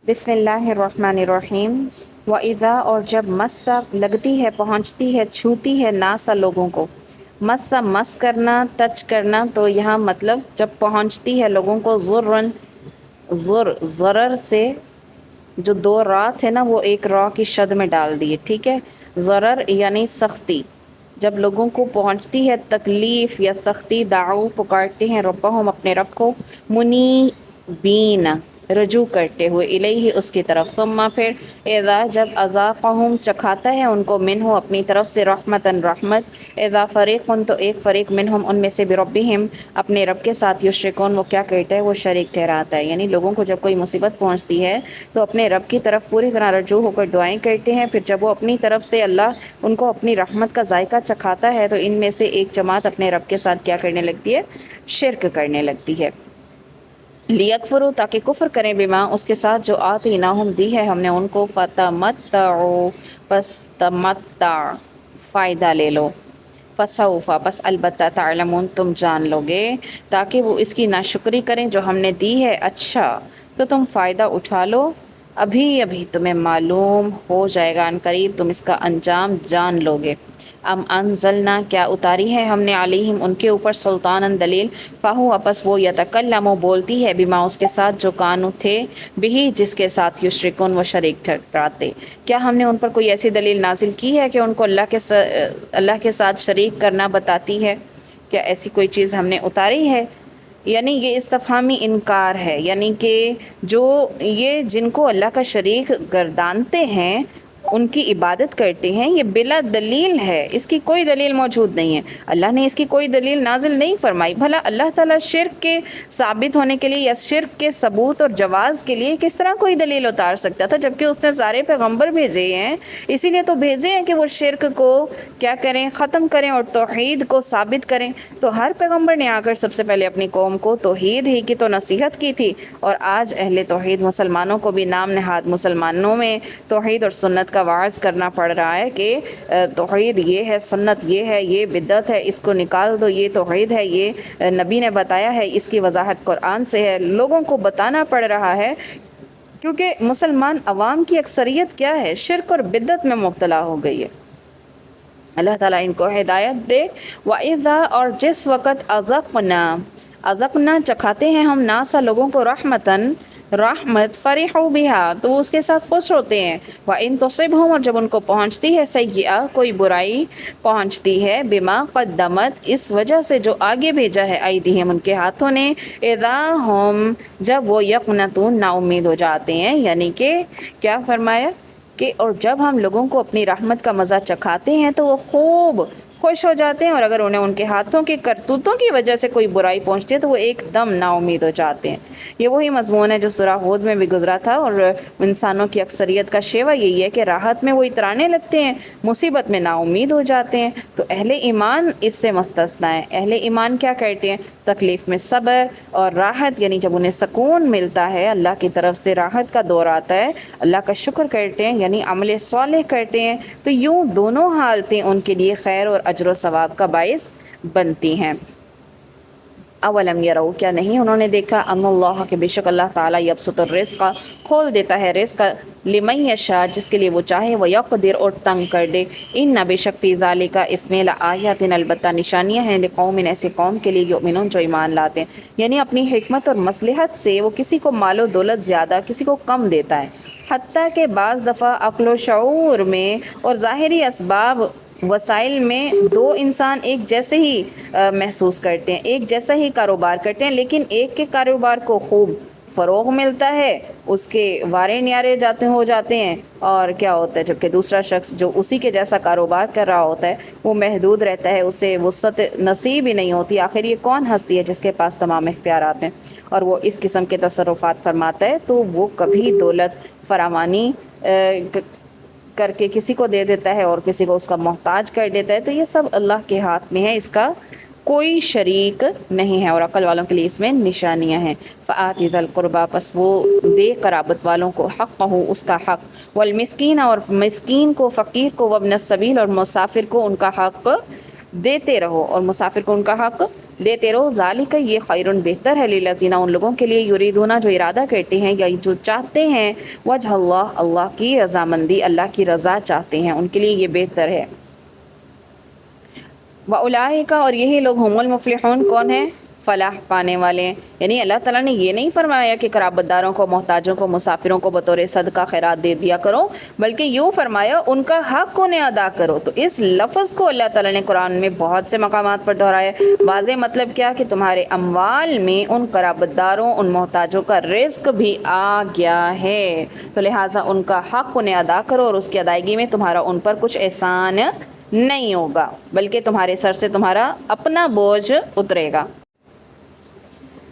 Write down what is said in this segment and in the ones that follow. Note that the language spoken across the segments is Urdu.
بسم اللہ الرحمن الرحیم۔ وَإِذَا اور جب مَسَّ لگتی ہے، پہنچتی ہے، چھوتی ہے، ناسا لوگوں کو، مَسَّ مس کرنا، ٹچ کرنا، تو یہاں مطلب جب پہنچتی ہے لوگوں کو، ضرر سے جو دو را تھے نا وہ ایک را کی شد میں ڈال دیے، ٹھیک ہے، ضرر یعنی سختی، جب لوگوں کو پہنچتی ہے تکلیف یا سختی، دعو پکارتے ہیں ربہم اپنے رب کو، منیبین رجوع کرتے ہوئے، الیہ اس کی طرف، ثم پھر اذا جب اذاقہم چکھاتا ہے ان کو، منہ اپنی طرف سے، رحمتن رحمت، اذا فریقن تو ایک فریق، منہم ان میں سے، بربہم اپنے رب کے ساتھ، یشرکون وہ کیا کرتا ہے، وہ شریک ٹھہراتا ہے، یعنی لوگوں کو جب کوئی مصیبت پہنچتی ہے تو اپنے رب کی طرف پوری طرح رجوع ہو کر دعائیں کرتے ہیں، پھر جب وہ اپنی طرف سے اللہ ان کو اپنی رحمت کا ذائقہ چکھاتا ہے تو ان میں سے ایک جماعت اپنے رب کے ساتھ کیا کرنے لگتی ہے، شرک کرنے لگتی ہے، لیکفروا تاکہ کفر کریں، بما اس کے ساتھ جو آتیناہم دی ہے ہم نے ان کو، فتمتعوا پس تمتع فائدہ لے لو، فسوف پس البتہ تعلمون تم جان لو گے، تاکہ وہ اس کی ناشکری کریں جو ہم نے دی ہے، اچھا تو تم فائدہ اٹھا لو، ابھی ابھی تمہیں معلوم ہو جائے گا، ان قریب تم اس کا انجام جان لو گے۔ ام انزلنا کیا اتاری ہے ہم نے، علیہم ان کے اوپر، سلطان دلیل، فہو اپس وہ، یتکلم بولتی ہے، بما اس کے ساتھ جو کانو تھے، بھی جس کے ساتھ، یشرکون وہ شریک ٹھہراتے، کیا ہم نے ان پر کوئی ایسی دلیل نازل کی ہے کہ ان کو اللہ کے ساتھ شریک کرنا بتاتی ہے، کیا ایسی کوئی چیز ہم نے اتاری ہے؟ یعنی یہ استفہامی انکار ہے، یعنی کہ جو یہ جن کو اللہ کا شریک گردانتے ہیں، ان کی عبادت کرتے ہیں، یہ بلا دلیل ہے، اس کی کوئی دلیل موجود نہیں ہے، اللہ نے اس کی کوئی دلیل نازل نہیں فرمائی، بھلا اللہ تعالیٰ شرک کے ثابت ہونے کے لیے یا شرک کے ثبوت اور جواز کے لیے کس طرح کوئی دلیل اتار سکتا تھا، جبکہ اس نے سارے پیغمبر بھیجے ہیں، اسی لیے تو بھیجے ہیں کہ وہ شرک کو کیا کریں، ختم کریں اور توحید کو ثابت کریں، تو ہر پیغمبر نے آ کر سب سے پہلے اپنی قوم کو توحید ہی کی تو نصیحت کی تھی، اور آج اہل توحید مسلمانوں کو بھی نام نہاد مسلمانوں میں توحید اور سنت کا وعظ کرنا پڑ رہا ہے کہ توحید یہ ہے، سنت یہ ہے، یہ بدعت ہے، اس کو نکال دو، یہ توحید ہے، یہ نبی نے بتایا ہے، اس کی وضاحت قرآن سے ہے، لوگوں کو بتانا پڑ رہا ہے، کیونکہ مسلمان عوام کی اکثریت کیا ہے، شرک اور بدعت میں مبتلا ہو گئی ہے، اللہ تعالیٰ ان کو ہدایت دے۔ وَإِذَا اور جس وقت اذقنا چکھاتے ہیں ہم، ناسا لوگوں کو، رحمتاً رحمت، فرحوا بها تو وہ اس کے ساتھ خوش ہوتے ہیں، وَإِن تُصِبْهُمْ اور جب ان کو پہنچتی ہے، سیئہ کوئی برائی پہنچتی ہے، بما قدمت اس وجہ سے جو آگے بھیجا ہے، ایدیہم ان کے ہاتھوں نے، اذا ہم جب وہ، یقنطون نا امید ہو جاتے ہیں، یعنی کہ کیا فرمایا کہ اور جب ہم لوگوں کو اپنی رحمت کا مزہ چکھاتے ہیں تو وہ خوب خوش ہو جاتے ہیں، اور اگر انہیں ان کے ہاتھوں کی کرتوتوں کی وجہ سے کوئی برائی پہنچتی ہے تو وہ ایک دم نا امید ہو جاتے ہیں۔ یہ وہی مضمون ہے جو سورہ ہود میں بھی گزرا تھا، اور انسانوں کی اکثریت کا شیوہ یہی ہے کہ راحت میں وہ اترانے لگتے ہیں، مصیبت میں نا امید ہو جاتے ہیں، تو اہل ایمان اس سے مستثنیٰ ہے، اہل ایمان کیا کرتے ہیں، تکلیف میں صبر اور راحت، یعنی جب انہیں سکون ملتا ہے، اللہ کی طرف سے راحت کا دور آتا ہے، اللہ کا شکر کرتے ہیں، یعنی عمل صالح کرتے ہیں، تو یوں دونوں حالتیں ان کے لیے خیر اور اجر و ثواب کا باعث بنتی ہیں۔ اولم یرو کیا نہیں انہوں نے دیکھا، ان اللہ کہ بے شک اللہ تعالیٰ، یبسط الرزق کھول دیتا ہے رزق، لمن یشاء جس کے لیے وہ چاہے، وہ یقدر اور تنگ کر دے، ان بے شک فی ذالک اس میں لآیات البتہ نشانیاں ہیں، لقوم ایسے قوم کے لیے، یؤمنون جو ایمان لاتے ہیں، یعنی اپنی حکمت اور مصلحت سے وہ کسی کو مال و دولت زیادہ، کسی کو کم دیتا ہے، حتیٰ کہ بعض دفعہ عقل و شعور میں اور ظاہری اسباب وسائل میں دو انسان ایک جیسے ہی محسوس کرتے ہیں، ایک جیسا ہی کاروبار کرتے ہیں، لیکن ایک کے کاروبار کو خوب فروغ ملتا ہے، اس کے وارے نیارے ہو جاتے ہیں، اور کیا ہوتا ہے جبکہ دوسرا شخص جو اسی کے جیسا کاروبار کر رہا ہوتا ہے وہ محدود رہتا ہے، اسے وسعت نصیب ہی نہیں ہوتی، آخر یہ کون ہستی ہے جس کے پاس تمام اختیارات ہیں، اور وہ اس قسم کے تصرفات فرماتا ہے، تو وہ کبھی دولت فراوانی کر کے کسی کو دے دیتا ہے اور کسی کو اس کا محتاج کر دیتا ہے، تو یہ سب اللہ کے ہاتھ میں ہے، اس کا کوئی شریک نہیں ہے، اور عقل والوں کے لیے اس میں نشانیاں ہیں۔ فآتی ذی القربی پس وہ دے قرابت والوں کو، حقہ اس کا حق، والمسکین اور مسکین کو، فقیر کو، وابن السبیل اور مسافر کو ان کا حق دیتے رہو، اور مسافر کو ان کا حق دیتے رہو، ذالک یہ خیرن بہتر ہے، للذین ان لوگوں کے لیے، یریدون جو ارادہ کرتے ہیں یا جو چاہتے ہیں، وجہ اللہ اللہ کی رضامندی، اللہ کی رضا چاہتے ہیں، ان کے لیے یہ بہتر ہے۔ وَأُولَٰئِکَ اور یہی لوگ ہم المفلحون کون ہیں؟ فلاح پانے والے ہیں۔ یعنی اللہ تعالیٰ نے یہ نہیں فرمایا کہ قرابت داروں کو، محتاجوں کو، مسافروں کو بطور صدقہ خیرات دے دیا کرو، بلکہ یوں فرمایا ان کا حق انہیں ادا کرو۔ تو اس لفظ کو اللہ تعالیٰ نے قرآن میں بہت سے مقامات پر دہرایا۔ واضح مطلب کیا کہ تمہارے اموال میں ان قرابت داروں، ان محتاجوں کا رزق بھی آ گیا ہے، تو لہٰذا ان کا حق انہیں ادا کرو، اور اس کی ادائیگی میں تمہارا ان پر کچھ احسان نہیں ہوگا، بلکہ تمہارے سر سے تمہارا اپنا بوجھ اترے گا۔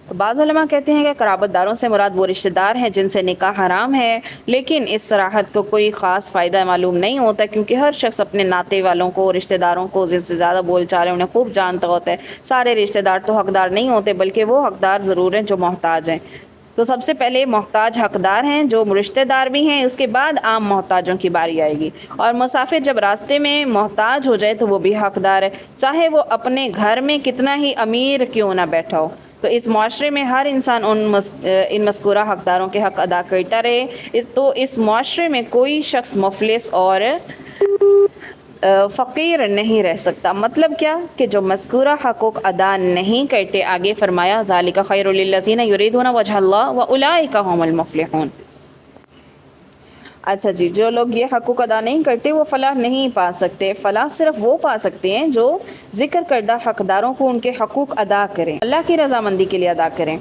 تو بعض علماء کہتے ہیں کہ قرابت داروں سے مراد وہ رشتہ دار ہیں جن سے نکاح حرام ہے، لیکن اس صراحت کو کوئی خاص فائدہ معلوم نہیں ہوتا، کیونکہ ہر شخص اپنے ناتے والوں کو، رشتہ داروں کو جن سے زیادہ بول چال ہے انہیں خوب جانتا ہوتا ہے۔ سارے رشتہ دار تو حقدار نہیں ہوتے، بلکہ وہ حقدار ضرور ہیں جو محتاج ہیں۔ تو سب سے پہلے محتاج حقدار ہیں جو رشتہ دار بھی ہیں، اس کے بعد عام محتاجوں کی باری آئے گی، اور مسافر جب راستے میں محتاج ہو جائے تو وہ بھی حقدار ہے، چاہے وہ اپنے گھر میں کتنا ہی امیر کیوں نہ بیٹھا ہو۔ تو اس معاشرے میں ہر انسان ان مذکورہ حقداروں کے حق ادا کرتا رہے، تو اس معاشرے میں کوئی شخص مفلس اور فقیر نہیں رہ سکتا۔ مطلب کیا کہ جو مذکورہ حقوق ادا نہیں کرتے، آگے فرمایا ذالک خیر للذین یریدون وجہ اللہ واولئک هم المفلحون۔ اچھا جی، جو لوگ یہ حقوق ادا نہیں کرتے وہ فلاح نہیں پا سکتے۔ فلاح صرف وہ پا سکتے ہیں جو ذکر کردہ حقداروں کو ان کے حقوق ادا کریں، اللہ کی رضامندی کے لیے ادا کریں،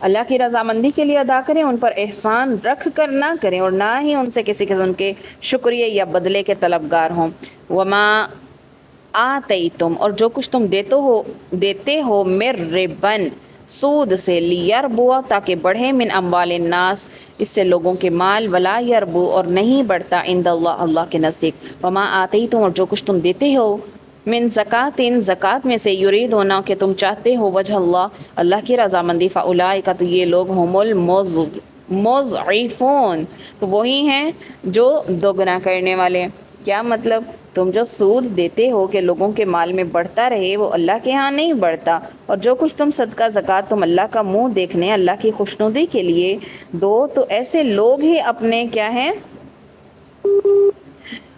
اللہ کی رضامندی کے لیے ادا کریں، ان پر احسان رکھ کر نہ کریں، اور نہ ہی ان سے کسی قسم کے شکریہ یا بدلے کے طلبگار ہوں۔ وما آتیتم اور جو کچھ تم دیتے ہو مر ربن سود سے، لیربو تاکہ بڑھے، من اموال الناس اس سے لوگوں کے مال، ولا یربو اور نہیں بڑھتا، عند اللہ اللہ کے نزدیک۔ وما آتیتم اور جو کچھ تم دیتے ہو، من زکاتٍ زکات میں سے، یرید ہونا کہ تم چاہتے ہو، وجہ اللہ اللہ کی رضامندی، فاولئک تو یہ لوگ ہم المضعفون تو وہی ہیں جو دوگنا کرنے والے۔ کیا مطلب؟ تم جو سود دیتے ہو کہ لوگوں کے مال میں بڑھتا رہے، وہ اللہ کے ہاں نہیں بڑھتا، اور جو کچھ تم صدقہ زکوٰۃ تم اللہ کا منہ دیکھنے، اللہ کی خوشنودی کے لیے دو، تو ایسے لوگ ہی اپنے کیا ہیں،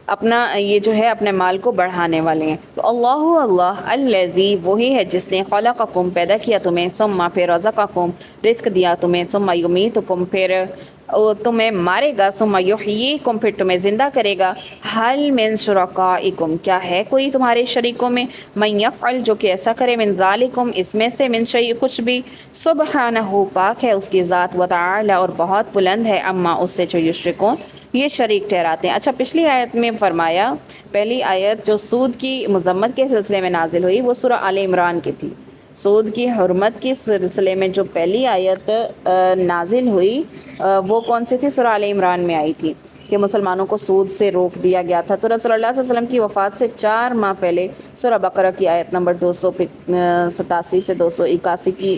اپنا یہ جو ہے اپنے مال کو بڑھانے والے ہیں۔ تو اللہ الذی وہی ہے جس نے خلقکم پیدا کیا تمہیں، ثم پھر رزقکم رزق دیا تمہیں، ثم یمیتکم پھر تمہیں مارے گا، ثم یحییکم پھر تمہیں زندہ کرے گا۔ حل من شرکائکم کیا ہے کوئی تمہارے شریکوں میں، من یفعل جو کہ ایسا کرے، من ذالکم اس میں سے، من شیء کچھ بھی، سبحانہ پاک ہے اس کی ذات، وتعالی اور بہت بلند ہے، اما اس سے جو یشرکون یہ شریک ٹھہراتے ہیں۔ اچھا، پچھلی آیت میں فرمایا، پہلی آیت جو سود کی مذمت کے سلسلے میں نازل ہوئی وہ سورہ آل عمران کی تھی۔ سود کی حرمت کے سلسلے میں جو پہلی آیت نازل ہوئی وہ کون سی تھی؟ سورہ آل عمران میں آئی تھی کہ مسلمانوں کو سود سے روک دیا گیا تھا۔ تو رسول اللہ صلی اللہ علیہ وسلم کی وفات سے 4 ماہ پہلے سورہ بقرہ کی آیت نمبر 287 سے 281 کی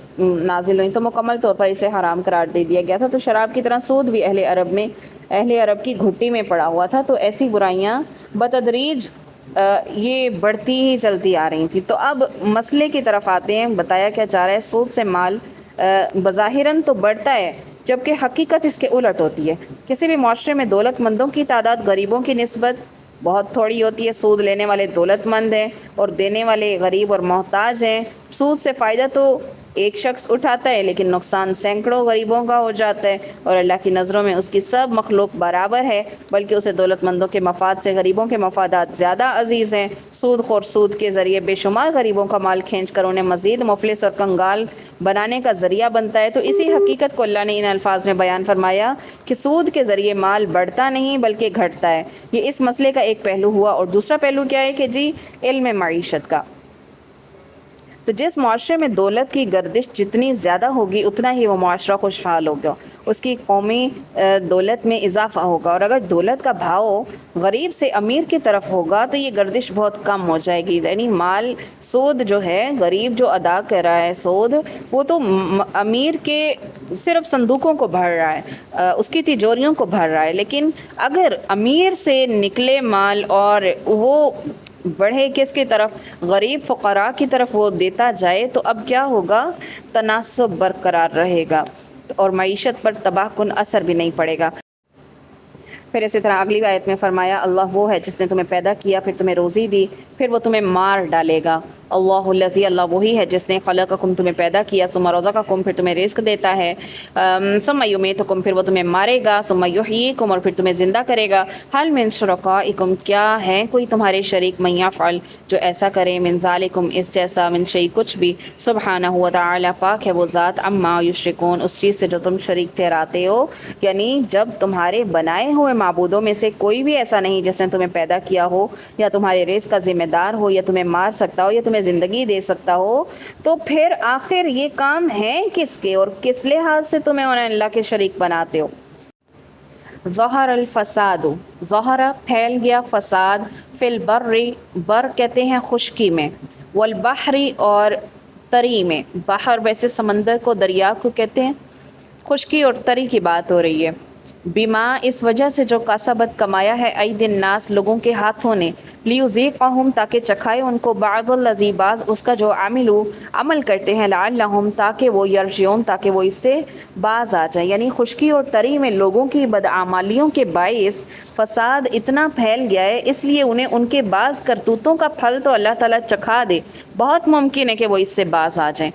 نازل ہوئی، تو مکمل طور پر اسے حرام قرار دے دیا گیا تھا۔ تو شراب کی طرح سود بھی اہل عرب کی گھٹی میں پڑا ہوا تھا، تو ایسی برائیاں بتدریج یہ بڑھتی ہی چلتی آ رہی تھیں۔ تو اب مسئلے کی طرف آتے ہیں، بتایا کیا جا رہا ہے، سود سے مال بظاہراً تو بڑھتا ہے، جبکہ حقیقت اس کے الٹ ہوتی ہے۔ کسی بھی معاشرے میں دولت مندوں کی تعداد غریبوں کی نسبت بہت تھوڑی ہوتی ہے۔ سود لینے والے دولت مند ہیں اور دینے والے غریب اور محتاج ہیں۔ سود سے فائدہ تو ایک شخص اٹھاتا ہے، لیکن نقصان سینکڑوں غریبوں کا ہو جاتا ہے، اور اللہ کی نظروں میں اس کی سب مخلوق برابر ہے، بلکہ اسے دولت مندوں کے مفاد سے غریبوں کے مفادات زیادہ عزیز ہیں۔ سود خور سود کے ذریعے بے شمار غریبوں کا مال کھینچ کر انہیں مزید مفلس اور کنگال بنانے کا ذریعہ بنتا ہے۔ تو اسی حقیقت کو اللہ نے ان الفاظ میں بیان فرمایا کہ سود کے ذریعے مال بڑھتا نہیں بلکہ گھٹتا ہے۔ یہ اس مسئلے کا ایک پہلو ہوا، اور دوسرا پہلو کیا ہے کہ جی علم معیشت کا۔ تو جس معاشرے میں دولت کی گردش جتنی زیادہ ہوگی اتنا ہی وہ معاشرہ خوشحال ہوگا، اس کی قومی دولت میں اضافہ ہوگا، اور اگر دولت کا بھاؤ غریب سے امیر کی طرف ہوگا تو یہ گردش بہت کم ہو جائے گی۔ یعنی مال سود جو ہے، غریب جو ادا کر رہا ہے سود، وہ تو امیر کے صرف صندوقوں کو بھر رہا ہے، اس کی تجوریوں کو بھر رہا ہے، لیکن اگر امیر سے نکلے مال اور وہ بڑھے کس کی طرف؟ غریب فقراء کی طرف وہ دیتا جائے، تو اب کیا ہوگا؟ تناسب برقرار رہے گا اور معیشت پر تباہ کن اثر بھی نہیں پڑے گا۔ پھر اسی طرح اگلی آیت میں فرمایا اللہ وہ ہے جس نے تمہیں پیدا کیا، پھر تمہیں روزی دی، پھر وہ تمہیں مار ڈالے گا۔ اللہ الذی، اللہ وہی ہے جس نے خلقکم، تمہیں پیدا کیا، ثم رزقکم، پھر تمہیں رزق دیتا ہے، ثم یمیتکم، پھر وہ تمہیں مارے گا، ثم یحییکم، اور پھر تمہیں زندہ کرے گا۔ هل من شرکائکم، کیا ہے کوئی تمہارے شریک، من یفعل، جو ایسا کرے، من ذالکم، اس جیسا، من شیء، کچھ بھی، سبحانہ و تعالی، پاک ہے وہ ذات، عما یشرکون، اس چیز سے جو تم شریک ٹھہراتے ہو۔ یعنی جب تمہارے بنائے ہوئے معبودوں میں سے کوئی بھی ایسا نہیں جس نے تمہیں پیدا کیا ہو یا تمہارے رزق کا ذمہ دار ہو یا تمہیں مار سکتا ہو یا تمہیں زندگی دے سکتا ہو، تو پھر آخر یہ کام ہیں کس کے اور کس لحاظ سے تمہیں انہیں اللہ کے شریک بناتے ہو؟ ظہر الفساد، ظہر پھیل گیا، فساد، فی البر، بر کہتے ہیں خشکی میں، والبحر اور تری میں، بحر ویسے سمندر کو، دریا کو کہتے ہیں، خشکی اور تری کی بات ہو رہی ہے۔ بما، اس وجہ سے جو کسبت، کمایا ہے، اید الناس، لوگوں کے ہاتھوں نے، لیذیقہم، تاکہ چکھائے ان کو، بعض الذی، بعض اس کا جو عملو، عمل کرتے ہیں، لعلہم، تاکہ وہ یرجعون، تاکہ وہ اس سے باز آ جائیں۔ یعنی خشکی اور تری میں لوگوں کی بدعمالیوں کے باعث فساد اتنا پھیل گیا ہے، اس لیے انہیں ان کے بعض کرتوتوں کا پھل تو اللہ تعالیٰ چکھا دے، بہت ممکن ہے کہ وہ اس سے باز آ جائیں۔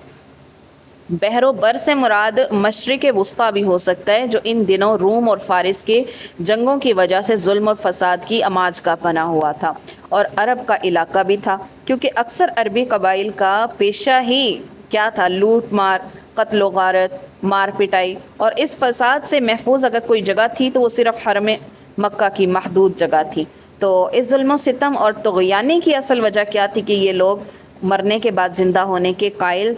بحر و بر سے مراد مشرق وسطیٰ بھی ہو سکتا ہے، جو ان دنوں روم اور فارس کے جنگوں کی وجہ سے ظلم اور فساد کی آماج کا پناہ ہوا تھا، اور عرب کا علاقہ بھی تھا، کیونکہ اکثر عربی قبائل کا پیشہ ہی کیا تھا؟ لوٹ مار، قتل و غارت، مار پٹائی، اور اس فساد سے محفوظ اگر کوئی جگہ تھی تو وہ صرف حرم مکہ کی محدود جگہ تھی۔ تو اس ظلم و ستم اور طغیانے کی اصل وجہ کیا تھی؟ کہ یہ لوگ مرنے کے بعد زندہ ہونے کے قائل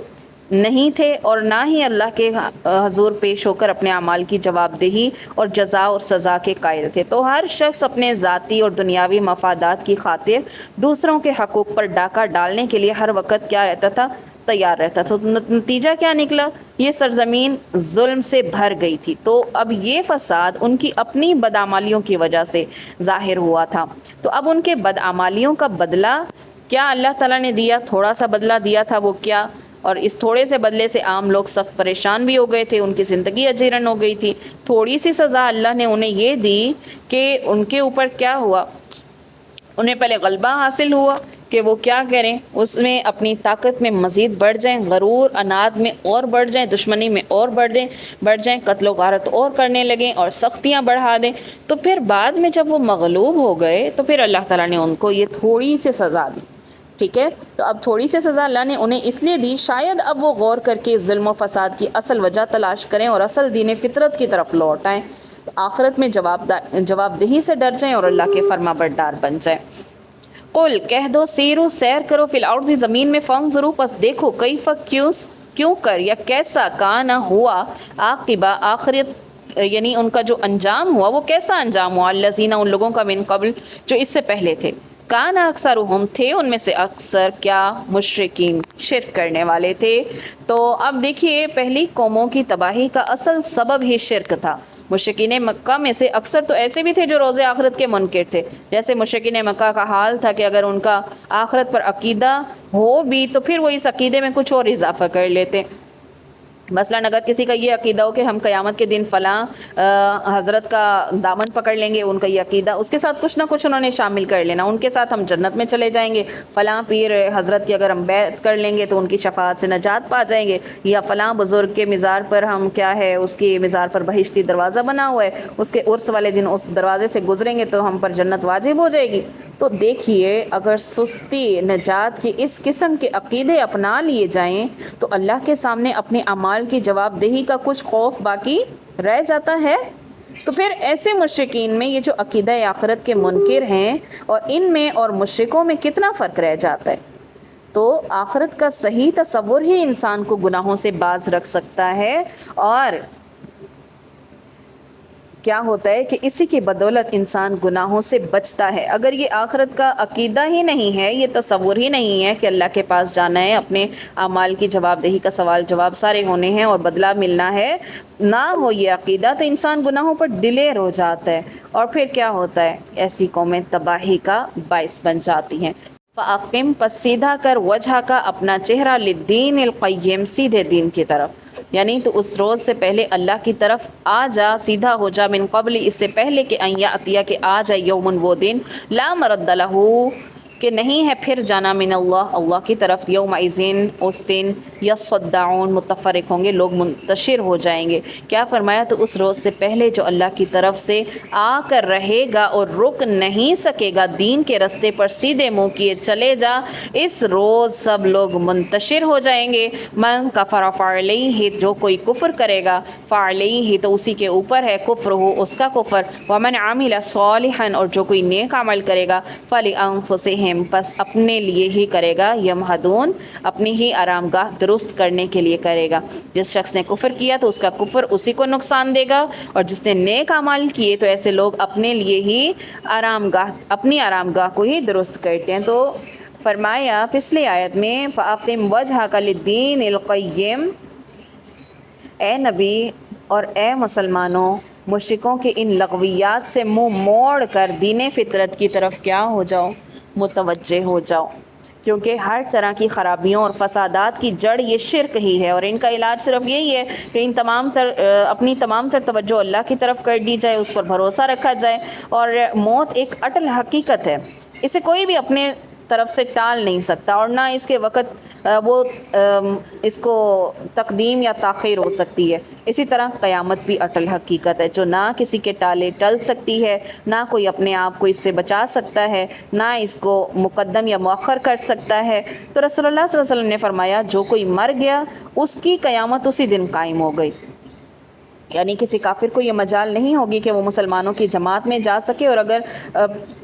نہیں تھے، اور نہ ہی اللہ کے حضور پیش ہو کر اپنے اعمال کی جواب دہی اور جزا اور سزا کے قائل تھے۔ تو ہر شخص اپنے ذاتی اور دنیاوی مفادات کی خاطر دوسروں کے حقوق پر ڈاکہ ڈالنے کے لیے ہر وقت کیا رہتا تھا؟ تیار رہتا تھا۔ نتیجہ کیا نکلا؟ یہ سرزمین ظلم سے بھر گئی تھی۔ تو اب یہ فساد ان کی اپنی بدعمالیوں کی وجہ سے ظاہر ہوا تھا۔ تو اب ان کے بدعمالیوں کا بدلہ کیا اللہ تعالیٰ نے دیا؟ تھوڑا سا بدلہ دیا تھا، وہ کیا؟ اور اس تھوڑے سے بدلے سے عام لوگ سخت پریشان بھی ہو گئے تھے، ان کی زندگی اجیرن ہو گئی تھی۔ تھوڑی سی سزا اللہ نے انہیں یہ دی کہ ان کے اوپر کیا ہوا؟ انہیں پہلے غلبہ حاصل ہوا کہ وہ کیا کریں، اس میں اپنی طاقت میں مزید بڑھ جائیں، غرور اناد میں اور بڑھ جائیں، دشمنی میں اور بڑھ جائیں، قتل و غارت اور کرنے لگیں اور سختیاں بڑھا دیں۔ تو پھر بعد میں جب وہ مغلوب ہو گئے تو پھر اللہ تعالیٰ نے ان کو یہ تھوڑی سی سزا دی، ٹھیک ہے؟ تو اب تھوڑی سی سزا اللہ نے انہیں اس لیے دی، شاید اب وہ غور کر کے ظلم و فساد کی اصل وجہ تلاش کریں اور اصل دین فطرت کی طرف لوٹ آئیں، آخرت میں جواب دہی سے ڈر جائیں اور اللہ کے فرما بردار بن جائیں۔ قل، کہہ دو، سیرو، سیر کرو، فی الارض، زمین میں، فانظروا، پس دیکھو، کیف، کیوں کر یا کیسا، کان، ہوا، عاقبہ، آخرت، یعنی ان کا جو انجام ہوا وہ کیسا انجام ہوا، الذین، ان لوگوں کا، من قبل، جو اس سے پہلے تھے، کان اکثرہم، تھے ان میں سے اکثر کیا؟ مشرکین، شرک کرنے والے تھے۔ تو اب دیکھیے پہلی قوموں کی تباہی کا اصل سبب ہی شرک تھا۔ مشرکین مکہ میں سے اکثر تو ایسے بھی تھے جو روز آخرت کے منکر تھے، جیسے مشرکین مکہ کا حال تھا کہ اگر ان کا آخرت پر عقیدہ ہو بھی تو پھر وہ اس عقیدے میں کچھ اور اضافہ کر لیتے۔ مثلاً اگر کسی کا یہ عقیدہ ہو کہ ہم قیامت کے دن فلاں حضرت کا دامن پکڑ لیں گے، ان کا یہ عقیدہ، اس کے ساتھ کچھ نہ کچھ انہوں نے شامل کر لینا، ان کے ساتھ ہم جنت میں چلے جائیں گے، فلاں پیر حضرت کی اگر ہم بیعت کر لیں گے تو ان کی شفاعت سے نجات پا جائیں گے، یا فلاں بزرگ کے مزار پر ہم کیا ہے، اس کی مزار پر بہشتی دروازہ بنا ہوا ہے، اس کے عرس والے دن اس دروازے سے گزریں گے تو ہم پر جنت واجب ہو جائے گی۔ تو دیکھیے اگر سستی نجات کے اس قسم کے عقیدے اپنا لیے جائیں تو اللہ کے سامنے اپنے اعمال کی جواب دہی کا کچھ خوف باقی رہ جاتا ہے؟ تو پھر ایسے مشرکین میں یہ جو عقیدہ آخرت کے منکر ہیں اور ان میں اور مشرکوں میں کتنا فرق رہ جاتا ہے۔ تو آخرت کا صحیح تصور ہی انسان کو گناہوں سے باز رکھ سکتا ہے، اور کیا ہوتا ہے کہ اسی کی بدولت انسان گناہوں سے بچتا ہے۔ اگر یہ آخرت کا عقیدہ ہی نہیں ہے، یہ تصور ہی نہیں ہے کہ اللہ کے پاس جانا ہے، اپنے اعمال کی جواب دہی کا سوال جواب سارے ہونے ہیں اور بدلہ ملنا ہے، نہ ہو یہ عقیدہ، تو انسان گناہوں پر دلیر ہو جاتا ہے، اور پھر کیا ہوتا ہے؟ ایسی قومیں تباہی کا باعث بن جاتی ہیں۔ فَأَقِمْ پس سیدھا کر وجہ کا اپنا چہرہ للدین القیم سیدھے دین کی طرف، یعنی تو اس روز سے پہلے اللہ کی طرف آ جا، سیدھا ہو جا، من قبل اس سے پہلے کہ ان یاتیہ کہ آ جائے یومن وہ دن لا مرد لہ کہ نہیں ہے پھر جانا من اللہ اللہ کی طرف، یومئذ اس دن یصدعون متفرق ہوں گے، لوگ منتشر ہو جائیں گے۔ کیا فرمایا؟ تو اس روز سے پہلے جو اللہ کی طرف سے آ کر رہے گا اور رک نہیں سکے گا، دین کے رستے پر سیدھے منہ کیے چلے جا، اس روز سب لوگ منتشر ہو جائیں گے۔ من کفر فعلیہ جو کوئی کفر کرے گا، فعلیہ تو اسی کے اوپر ہے کفر ہو اس کا کفر، ومن عمل صالحا اور جو کوئی نیک عمل کرے گا، فلانفسہم پس اپنے لیے ہی کرے گا، یمہدون اپنی ہی آرام گاہ درست کرنے کے لیے کرے گا۔ جس شخص نے کفر کیا تو اس کا کفر اسی کو نقصان دے گا، اور جس نے نیک اعمال کیے تو ایسے لوگ اپنے لیے ہی اپنی آرام گاہ کو ہی درست کرتے ہیں۔ تو فرمایا پچھلی آیت میں فَأَقِمْ وَجْهَكَ لِلدِّينِ الْقَيِّمِ، اے نبی اور اے مسلمانوں مشرکوں کے ان لغویات سے منہ موڑ کر دین فطرت کی طرف کیا ہو جاؤ، متوجہ ہو جاؤ، کیونکہ ہر طرح کی خرابیوں اور فسادات کی جڑ یہ شرک ہی ہے، اور ان کا علاج صرف یہی ہے کہ اپنی تمام تر توجہ اللہ کی طرف کر دی جائے، اس پر بھروسہ رکھا جائے، اور موت ایک اٹل حقیقت ہے، اسے کوئی بھی اپنے طرف سے ٹال نہیں سکتا، اور نہ اس کے وقت وہ اس کو تقدیم یا تاخیر ہو سکتی ہے۔ اسی طرح قیامت بھی اٹل حقیقت ہے جو نہ کسی کے ٹالے ٹل سکتی ہے، نہ کوئی اپنے آپ کو اس سے بچا سکتا ہے، نہ اس کو مقدم یا مؤخر کر سکتا ہے۔ تو رسول اللہ صلی اللہ علیہ وسلم نے فرمایا جو کوئی مر گیا اس کی قیامت اسی دن قائم ہو گئی، یعنی کسی کافر کو یہ مجال نہیں ہوگی کہ وہ مسلمانوں کی جماعت میں جا سکے، اور اگر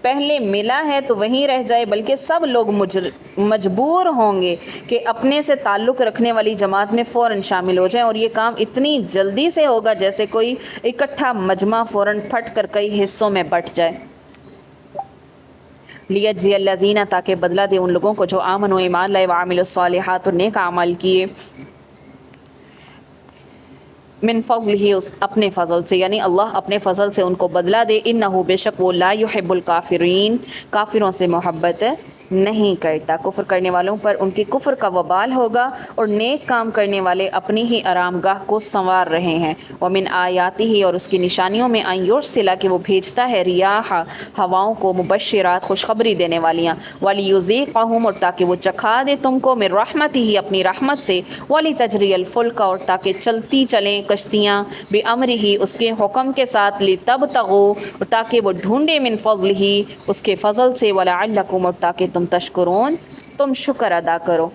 پہلے ملا ہے تو وہیں رہ جائے، بلکہ سب لوگ مجبور ہوں گے کہ اپنے سے تعلق رکھنے والی جماعت میں فوراً شامل ہو جائیں، اور یہ کام اتنی جلدی سے ہوگا جیسے کوئی اکٹھا مجمع فوراً پھٹ کر کئی حصوں میں بٹ جائے۔ لیجزی الذین تاکہ بدلہ دے ان لوگوں کو جو آمنوا ایمان لائے وعملوا الصالحات اور نیک اعمال کیے، من فضل ہی اپنے فضل سے، یعنی اللہ اپنے فضل سے ان کو بدلہ دے، انہو بے شک وہ لا یحب الکافرین کافروں سے محبت نہیں کرتا۔ کفر کرنے والوں پر ان کی کفر کا وبال ہوگا، اور نیک کام کرنے والے اپنی ہی آرام گاہ کو سنوار رہے ہیں۔ ومن آیاتہ اور اس کی نشانیوں میں ان یرسل کہ وہ بھیجتا ہے ریاح ہواؤں کو، مبشرات خوشخبری دینے والیاں، ولیذیقہم اور تاکہ وہ چکھا دے تم کو، من رحمتہ اپنی رحمت سے، ولتجری الفلک اور تاکہ چلتی چلیں کشتیاں، بامرہ اس کے حکم کے ساتھ، لتبتغوا اور تاکہ وہ ڈھونڈے، من فضلہ اس کے فضل سے، ولعلکم اور تاکہ تم تشکرون تم شکر ادا کرو۔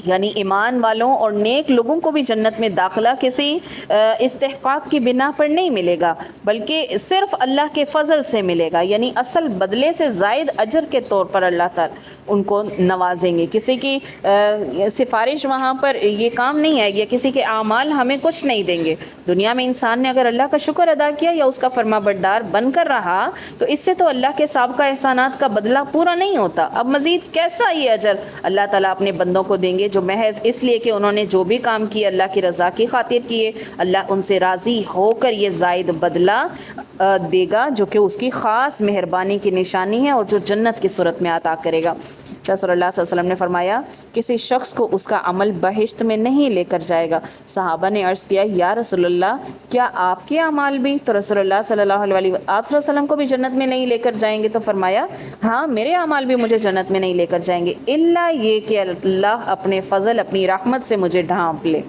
یعنی ایمان والوں اور نیک لوگوں کو بھی جنت میں داخلہ کسی استحقاق کی بنا پر نہیں ملے گا، بلکہ صرف اللہ کے فضل سے ملے گا، یعنی اصل بدلے سے زائد اجر کے طور پر اللہ تعالیٰ ان کو نوازیں گے۔ کسی کی سفارش وہاں پر یہ کام نہیں آئے گی، کسی کے اعمال ہمیں کچھ نہیں دیں گے۔ دنیا میں انسان نے اگر اللہ کا شکر ادا کیا یا اس کا فرما بردار بن کر رہا تو اس سے تو اللہ کے سابقہ احسانات کا بدلہ پورا نہیں ہوتا، اب مزید کیسا یہ اجر اللہ تعالیٰ اپنے بندوں کو دیں گے جو محض اس لیے کہ انہوں نے جو بھی کام کیے اللہ کی رضا کی خاطر کیے، اللہ ان سے راضی ہو کر یہ زائد بدلہ دے گا جو کہ اس کی خاص مہربانی کی نشانی ہے، اور جو جنت کی صورت میں عطا کرے گا۔ رسول اللہ صلی اللہ علیہ وسلم نے فرمایا کسی شخص کو اس کا عمل بہشت میں نہیں لے کر جائے گا۔ صحابہ نے عرض کیا یا رسول اللہ کیا آپ کے اعمال بھی؟ تو رسول اللہ صلی اللہ علیہ وسلم کو بھی جنت میں نہیں لے کر جائیں گے؟ تو فرمایا ہاں میرے اعمال بھی مجھے جنت میں نہیں لے کر جائیں گے، الا یہ کہ اللہ اپنے فضل اپنی رحمت سے مجھے ڈھانپ لے۔